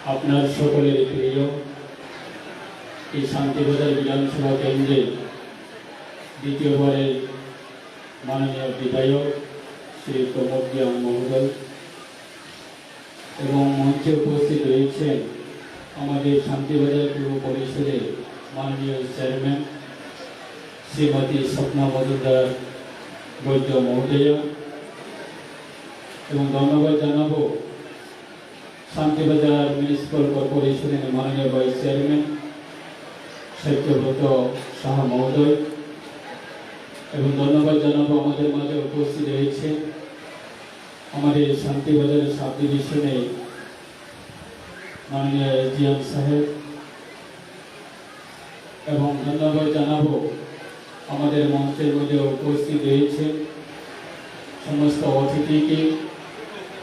আপনার সকলের প্রিয় এই শান্তিবাজার বিধানসভা কেন্দ্রে দ্বিতীয়বারের মাননীয় বিধায়ক শ্রী প্রমোদ জ্ঞান মহোদয় এবং মঞ্চে উপস্থিত রয়েছেন আমাদের শান্তিবাজার পৌর পরিষদের মাননীয় চেয়ারম্যান শ্রীমতী স্বপ্না মজুমদার বৈদ্য মহোদয়া এবং ধন্যবাদ জানাবো শান্তিবাজার মিউনিসিপ্যাল কর্পোরেশনের মাননীয় ভাইস চেয়ারম্যান সত্যব্রত সাহা মহোদয় এবং ধন্যবাদ জানাবো আমাদের মাঝে উপস্থিত রয়েছে আমাদের শান্তিবাজারের সাব ডিভিশনে মাননীয় এসডিএম সাহেব এবং ধন্যবাদ জানাবো আমাদের মঞ্চের মধ্যে উপস্থিত রয়েছে সমস্ত অতিথিকে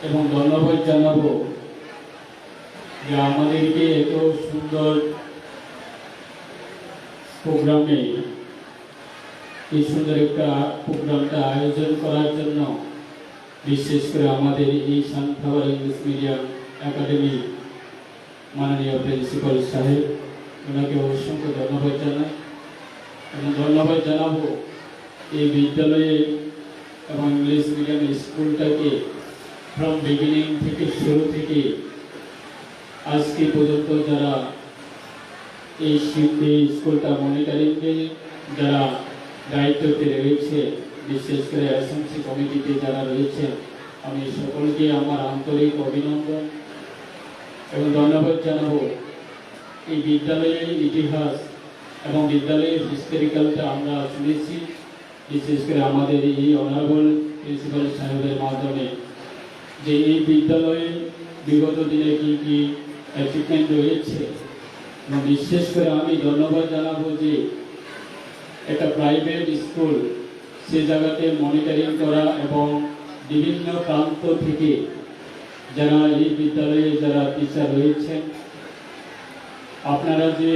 এবং ধন্যবাদ জানাবো যে আমাদেরকে এত সুন্দর প্রোগ্রামে এই সুন্দর একটা প্রোগ্রামটা আয়োজন করার জন্য বিশেষ করে আমাদের এই সানফ্লাওয়ার ইংলিশ মিডিয়াম একাডেমি মাননীয় প্রিন্সিপাল সাহেব ওনাকে অসংখ্য ধন্যবাদ জানাই এবং ধন্যবাদ জানাবো এই বিদ্যালয়ে এবং ইংলিশ মিডিয়াম স্কুলটাকে ফ্রম বিগিনিং থেকে শুরু থেকে আজকে পর্যন্ত যারা এই স্কুলটা মনিটরিংয়ে যারা দায়িত্বতে রয়েছে বিশেষ করে এসএমসি কমিটিতে যারা রয়েছে আমি সকলকে আমার আন্তরিক অভিনন্দন এবং ধন্যবাদ জানাবো এই বিদ্যালয়ের ইতিহাস এবং বিদ্যালয়ের হিস্টোরিক্যালটা আমরা শুনেছি বিশেষ করে আমাদের এই অনারেবল প্রিন্সিপাল সাহেবের মাধ্যমে যে এই বিদ্যালয়ে বিগত দিনে কী কী অ্যাচিভমেন্ট রয়েছে এবং বিশেষ করে আমি ধন্যবাদ জানাবো যে একটা প্রাইভেট স্কুল সে জায়গাতে মনিটরিং করা এবং বিভিন্ন প্রান্ত থেকে যারা এই বিদ্যালয়ে যারা টিচার রয়েছেন আপনারা যে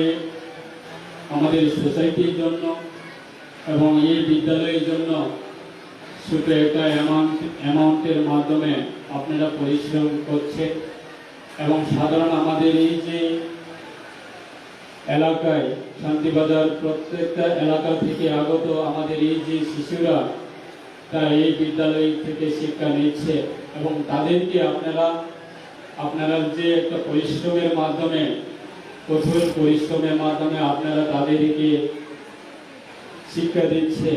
আমাদের সোসাইটির জন্য এবং এই বিদ্যালয়ের জন্য ছোট একটা অ্যামাউন্টের মাধ্যমে আপনারা পরিশ্রম করছেন এবং সাধারণ আমাদের এই যে এলাকায় শান্তিবাজার প্রত্যেকটা এলাকা থেকে আগত আমাদের এই যে শিশুরা তারা এই বিদ্যালয় থেকে শিক্ষা নিচ্ছে এবং তাদেরকে আপনারা যে একটা পরিশ্রমের মাধ্যমে কঠোর পরিশ্রমের মাধ্যমে আপনারা তাদেরকে শিক্ষা দিচ্ছে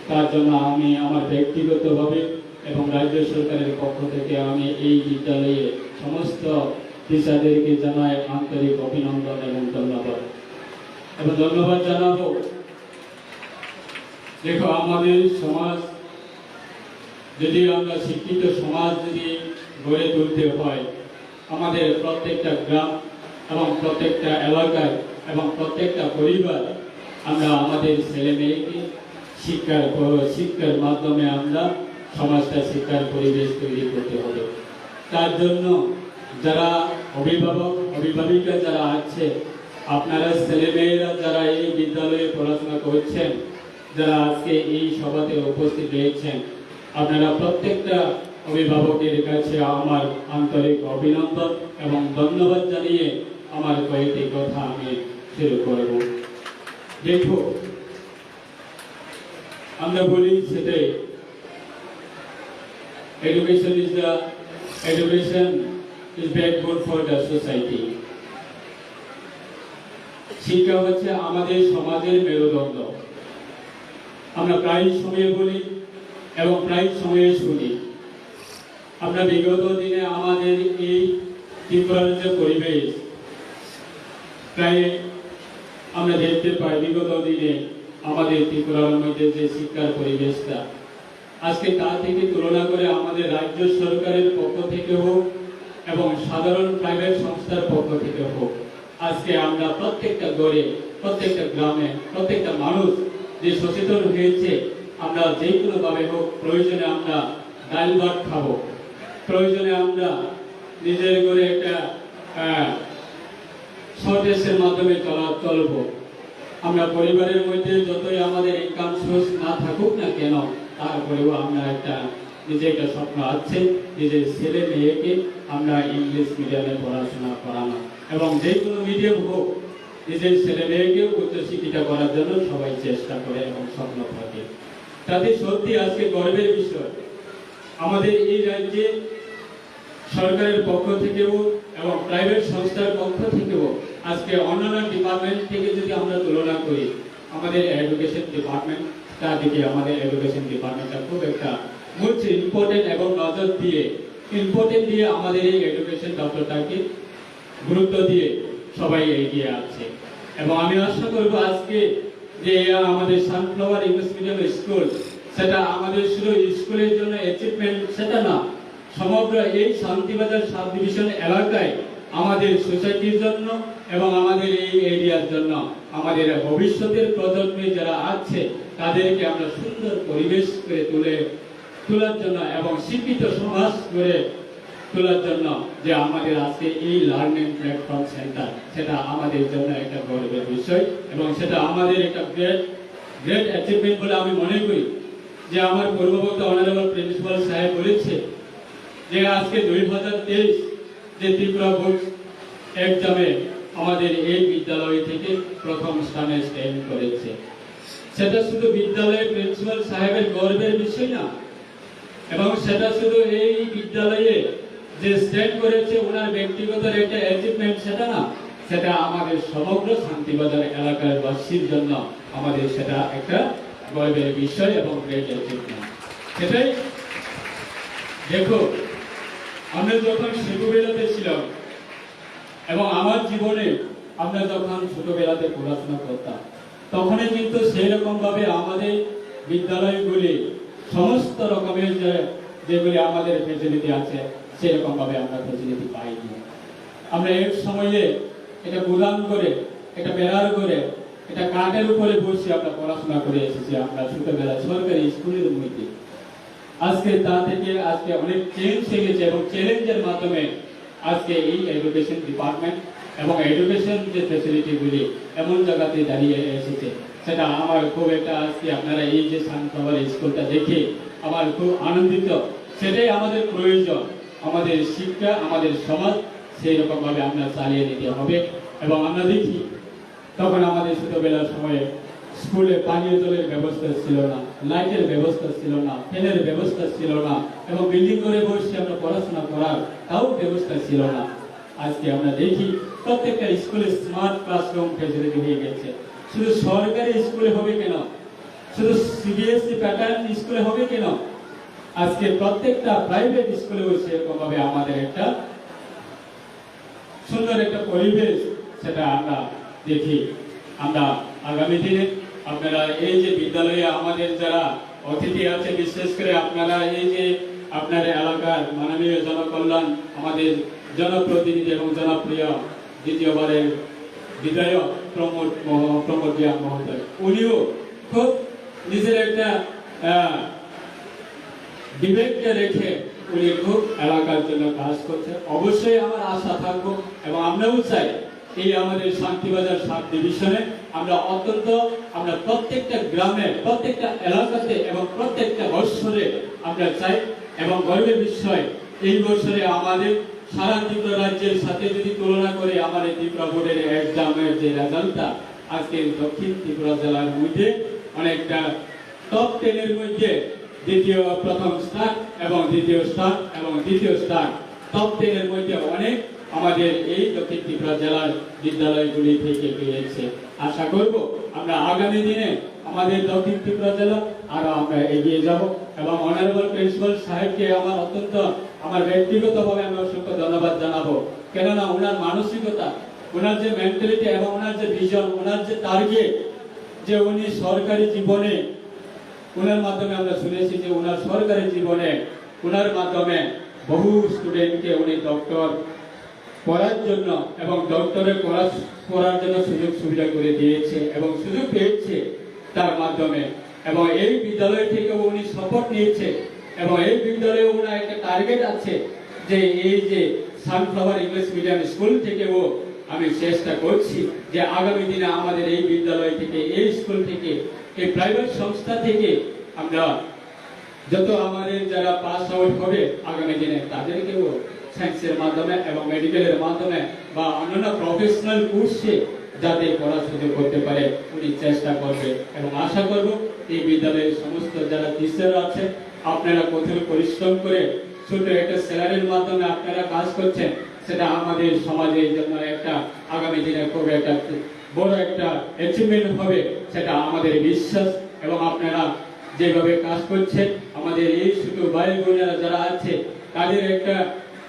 তার জন্য আমি আমার ব্যক্তিগতভাবে এবং রাজ্য সরকারের পক্ষ থেকে আমি এই বিদ্যালয়ে সমস্ত টিচারদেরকে জানাই আন্তরিক অভিনন্দন এবং ধন্যবাদ এবং ধন্যবাদ জানাবো দেখো আমাদের সমাজ যদি আমরা শিক্ষিত সমাজ যদি গড়ে তুলতে হয় আমাদের প্রত্যেকটা গ্রাম এবং প্রত্যেকটা এলাকায় এবং প্রত্যেকটা পরিবার আমরা আমাদের ছেলে মেয়েকে শিক্ষার মাধ্যমে আমরা সমাজটা শিক্ষার পরিবেশ তৈরি করতে হবে তার জন্য যারা অভিভাবিকা যারা আছে আপনারা ছেলেমেয়েরা যারা এই বিদ্যালয়ে পড়াশোনা করছেন যারা আজকে এই সভাতে উপস্থিত রয়েছেন আপনারা প্রত্যেকটা অভিভাবকের কাছে আমার আন্তরিক অভিনন্দন এবং ধন্যবাদ জানিয়ে আমার কয়েকটি কথা আমি শুরু করব দেখো আমরা বলি সেটাই education is backbone for the society শিক্ষা হচ্ছে আমাদের সমাজের মেরুদণ্ড আমরা প্রায় সময়ে বলি এবং প্রায় সময়ে শুনি আমরা বিগত দিনে আমাদের এই ত্রিপুরার যে পরিবেশ প্রায় আমরা দেখতে পাই বিগত দিনে আমাদের ত্রিপুরার মধ্যে যে শিক্ষার পরিবেশটা আজকে তা থেকে তুলনা করে আমাদের রাজ্য সরকারের পক্ষ থেকে হোক এবং সাধারণ প্রাইভেট সংস্থার পক্ষ থেকে হোক আজকে আমরা প্রত্যেকটা গড়ে প্রত্যেকটা গ্রামে প্রত্যেকটা মানুষ যে সচেতন হয়েছে আমরা যে কোনোভাবে হোক প্রয়োজনে আমরা ডাল ভাত খাবো প্রয়োজনে আমরা নিজের ঘরে একটা স্বদেশের মাধ্যমে চলবো আমরা পরিবারের মধ্যে যতই আমাদের ইনকাম সোর্স না থাকুক না কেন তারপরেও আমরা একটা নিজে একটা স্বপ্ন আছে নিজের ছেলে মেয়েকে আমরা ইংলিশ মিডিয়ামে পড়াশোনা করানো, এবং যে কোনো মিডিয়াম হোক নিজের ছেলে মেয়েকেও উচ্চশিক্ষিত করার জন্য সবাই চেষ্টা করে এবং স্বপ্ন থাকে। তাতে সত্যি আজকে গর্বের বিষয়, আমাদের এই রাজ্যে সরকারের পক্ষ থেকেও এবং প্রাইভেট সংস্থার পক্ষ থেকেও আজকে অন্যান্য ডিপার্টমেন্ট থেকে যদি আমরা তুলনা করি, আমাদের এডুকেশন ডিপার্টমেন্টটা দিকে আমাদের এডুকেশন ডিপার্টমেন্টটা খুব একটা মোস্ট ইম্পর্টেন্ট এবং নজর দিয়ে আমাদের এই এডুকেশন দপ্তরটাকে গুরুত্ব দিয়ে সবাই এগিয়ে আছে। এবং আমি আশা করব আজকে যে আমাদের সানফ্লাওয়ার ইংলিশ মিডিয়াম স্কুল, সেটা আমাদের শুধু স্কুলের জন্য অ্যাচিভমেন্ট সেটা না, সমগ্র এই শান্তিবাজার সাব ডিভিশন এলাকায় আমাদের সোসাইটির জন্য এবং আমাদের এই এরিয়ার জন্য, আমাদের ভবিষ্যতের প্রজন্মে যারা আছে তাদেরকে আমরা সুন্দর পরিবেশ করে তোলার জন্য এবং শিক্ষিত সমাজ করে তোলার জন্য যে আমাদের আজকে এই লার্নিং প্ল্যাটফর্ম সেন্টার, সেটা আমাদের জন্য একটা গর্বের বিষয় এবং সেটা আমাদের একটা গ্রেট অ্যাচিভমেন্ট বলে আমি মনে করি। যে আমার পূর্ববর্তী অনারেবল প্রিন্সিপাল সাহেব বলেছে যে আজকে 2023 যে ত্রিপুরা বোর্ড এক্সামে আমাদের এই বিদ্যালয় থেকে প্রথম স্থানে স্ট্যান্ড করেছে, সেটা শুধু বিদ্যালয়ের প্রিন্সিপাল সাহেবের গর্বের বিষয় না, এবং সেটা শুধু এই বিদ্যালয়ে যে স্ট্যান্ড করেছে ওনার ব্যক্তিগত একটা অ্যাচিভমেন্ট সেটা না, সেটা আমাদের সমগ্র শান্তিবাজার এলাকার বাসীর জন্য আমাদের সেটা একটা গর্বের বিষয় এবং গ্রেট অ্যাচিভমেন্ট। সেটাই দেখো, আমরা যখন ছোটবেলাতে ছিলাম এবং আমার জীবনে আমরা যখন ছোটবেলাতে পড়াশোনা করতাম, তখনই কিন্তু সেই রকম ভাবে আমাদের বিদ্যালয়গুলি সমস্ত রকমের যেগুলি আমাদের ফেসিলিটি আছে সেরকম ভাবে আমরা ফেসিলিটি পাইনি। আমরা এক সময়ে এটা গুদাম করে, এটা বেড়ার করে, এটা কাঠের উপরে বসে আমরা পড়াশোনা করে এসেছি আমরা ছোটবেলা সরকারি স্কুলের মধ্যে। আজকে তা থেকে আজকে অনেক চেঞ্জ হয়ে গেছে এবং চ্যালেঞ্জের মাধ্যমে আজকে এই এডুকেশন ডিপার্টমেন্ট এবং এডুকেশন যে ফেসিলিটিগুলি এমন জায়গাতে দাঁড়িয়ে এসেছে, সেটা আমার খুব একটা আজকে আপনারা এই যে সানফ্লাওয়ার স্কুলটা দেখে আমার খুব আনন্দিত। সেটাই আমাদের প্রয়োজন, আমাদের শিক্ষা আমাদের সমাজ সেই রকম ভাবে আমরা চালিয়ে নিতে হবে। এবং আমরা দেখি তখন আমাদের ছোটবেলার সময়ে স্কুলে পানীয় জলের ব্যবস্থা ছিল না, লাইটের ব্যবস্থা ছিল না, ফ্যানের ব্যবস্থা ছিল না, এবং বিল্ডিং করে বসে আমরা পড়াশোনা করার তাও ব্যবস্থা ছিল না। আজকে আমরা দেখি প্রত্যেকটা স্কুলে স্মার্ট ক্লাসরুম ফেসিলিটি হয়ে গেছে। শুধু সরকারি স্কুলে হবে কেন, শুধু সিবিএসই প্যাটার্ন স্কুলে হবে কেন, আজকে প্রত্যেকটা প্রাইভেট স্কুলেও সেরকম ভাবে আমাদের একটা সুন্দর একটা পরিবেশ সেটা আমরা দেখি। আমরা আগামী দিনে আপনারা এই যে বিদ্যালয়ে আমাদের যারা অতিথি আছে, বিশেষ করে আপনারা এই যে আপনার এলাকার মাননীয় জনকল্যাণ আমাদের জনপ্রতিনিধি এবং জনপ্রিয় দ্বিতীয়বারের বিধায়ক প্রমোদ জিয়া মহোদয়, উনিও খুব নিজের একটা বিবেককে রেখে উনি খুব এলাকার জন্য কাজ করছে। অবশ্যই আমার আশা থাকবো এবং আমরাও চাই এই আমাদের শান্তিবাজার সাব ডিভিশনে আমরা প্রত্যেকটা গ্রামে, প্রত্যেকটা এলাকাতে এবং প্রত্যেকটা বৎসরে আমরা চাই। এবং গর্বের বিষয়, এই বছরে আমাদের সারা ত্রিপুরা রাজ্যের সাথে যদি তুলনা করে আমাদের ত্রিপুরা বোর্ডের এক্সামের যে রেজাল্টটা আজকে দক্ষিণ ত্রিপুরা জেলার মধ্যে অনেকটা টপ 10 এর মধ্যে প্রথম স্থান এবং দ্বিতীয় স্থান এবং দ্বিতীয় স্থান টপ 10 এর মধ্যে অনেক আমাদের এই দক্ষিণ ত্রিপুরা জেলার বিদ্যালয়গুলি থেকে পেয়েছে। আশা করব আমরা আগামী দিনে আমাদের দক্ষিণ ত্রিপুরা জেলা আরো আমরা এগিয়ে যাব। এবং অনারেবল প্রিন্সিপাল সাহেবকে আমার ব্যক্তিগতভাবে আমি অসংখ্য ধন্যবাদ জানাবো, কেননা ওনার মানসিকতা, ওনার যে মেন্টালিটি এবং ওনার যে ভিশন, ওনার যে টার্গেট, যে উনি সরকারি জীবনে ওনার মাধ্যমে আমরা শুনেছি যে ওনার সরকারি জীবনে ওনার মাধ্যমে বহু স্টুডেন্টকে উনি ডক্টর পড়ার জন্য এবং ডক্টরে পড়ার জন্য সুযোগ সুবিধা করে দিয়েছে এবং সুযোগ পেয়েছে তার মাধ্যমে। এবং এই বিদ্যালয় থেকে উনি সাপোর্ট নিয়েছে এবং এই বিদ্যালয়ে ওনার একটা টার্গেট আছে যে এই যে সানফ্লাওয়ার ইংলিশ মিডিয়াম স্কুল থেকেও আমি চেষ্টা করছি যে আগামী দিনে আমাদের এই বিদ্যালয় থেকে, এই স্কুল থেকে, এই প্রাইভেট সংস্থা থেকে আমরা যত আমাদের যারা পাস আউট হবে আগামী দিনে তাদেরকেও সায়েন্সের মাধ্যমে এবং মেডিকেলের মাধ্যমে বা অন্যান্য প্রফেশনাল কোর্সে যাতে পড়ার সুযোগ করতে পারে উনি চেষ্টা করবে এবং আশা করব এই বিদ্যালয়ের সমস্ত যারা টিচার আছে আপনারা কঠোর পরিশ্রম করে ছোট একটা স্যালারির মাধ্যমে আপনারা কাজ করছেন, সেটা আমাদের সমাজের জন্য একটা আগামী দিনে খুব একটা বড় একটা অ্যাচিভমেন্ট হবে, সেটা আমাদের বিশ্বাস। এবং আপনারা যেভাবে কাজ করছেন আমাদের এই ছোট ভাই বোনেরা যারা আছে তাদের একটা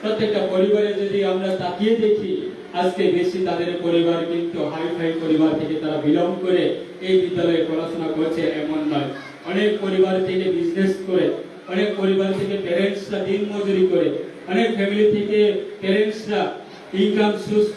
প্রত্যেকটা পরিবারে যদি আমরা তাকিয়ে দেখি আজকে বেশি তাদের পরিবার কিন্তু হাইফাই পরিবার থেকে তারা বিলং করে এই বিদ্যালয়ে পড়াশোনা করছে এমন নয়। অনেক পরিবার থেকে বিজনেস করে, অনেক পরিবার থেকে প্যারেন্টসরা দিন মজুরি করে, অনেক ফ্যামিলি থেকে প্যারেন্টসরা ইনকাম সোর্স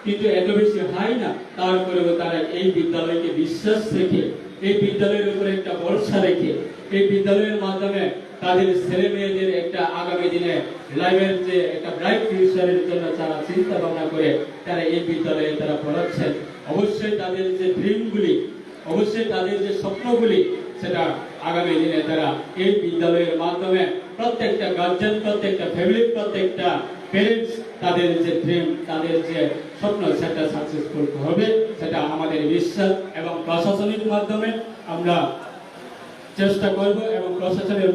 কিন্তু এত বেশি হয় না, তারপরেও তারা এই বিদ্যালয়কে বিশ্বাস রেখে এই বিদ্যালয়ের উপরে একটা ভরসা রেখে এই বিদ্যালয়ের মাধ্যমে তাদের ছেলে মেয়েদের একটা আগামী দিনে লাইফের যে একটা ব্রাইট ফিউচারের জন্য তারা চিন্তা ভাবনা করে তারা এই বিদ্যালয়ে তারা পড়াচ্ছেন। অবশ্যই তাদের যে ড্রিমগুলি, অবশ্যই তাদের যে স্বপ্নগুলি, সেটা আগামী দিনে তারা এই বিদ্যালয়ের মাধ্যমে প্রত্যেকটা গার্জেন, প্রত্যেকটা ফ্যামিলি, প্রত্যেকটা প্যারেন্টস তাদের যে ড্রিম, তাদের যে স্বপ্ন, সেটা সাকসেসফুল হবে, সেটা আমাদের বিশ্বাস। এবং প্রশাসনিক মাধ্যমে আমরা চেষ্টা করব এবং প্রশাসনের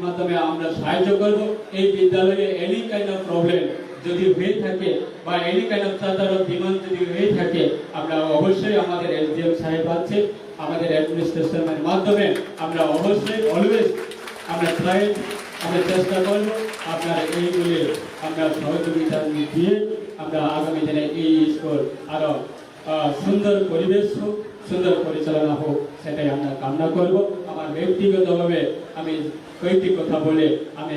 মাধ্যমে আমরা সাহায্য করব। এই বিদ্যালয়ে এনি কাইন্ড অফ প্রবলেম যদি হয়ে থাকে বা any kind of charter of demand যদি হয়ে থাকে, আমরা অবশ্যই আমাদের এসডিএম সাহেব আছে, আমাদের অ্যাডমিনিস্ট্রেশনের মাধ্যমে আমরা অবশ্যই অলওয়েজ আমরা চেষ্টা করব আপনার এইগুলি আমরা সহযোগিতা দিয়ে আমরা আগামী দিনে এই স্কুল আরো সুন্দর পরিবেশ হোক, সুন্দর পরিচালনা হোক, সেটাই আমরা কামনা করব। আমার ব্যক্তিগতভাবে আমি কয়েকটি কথা বলে আমি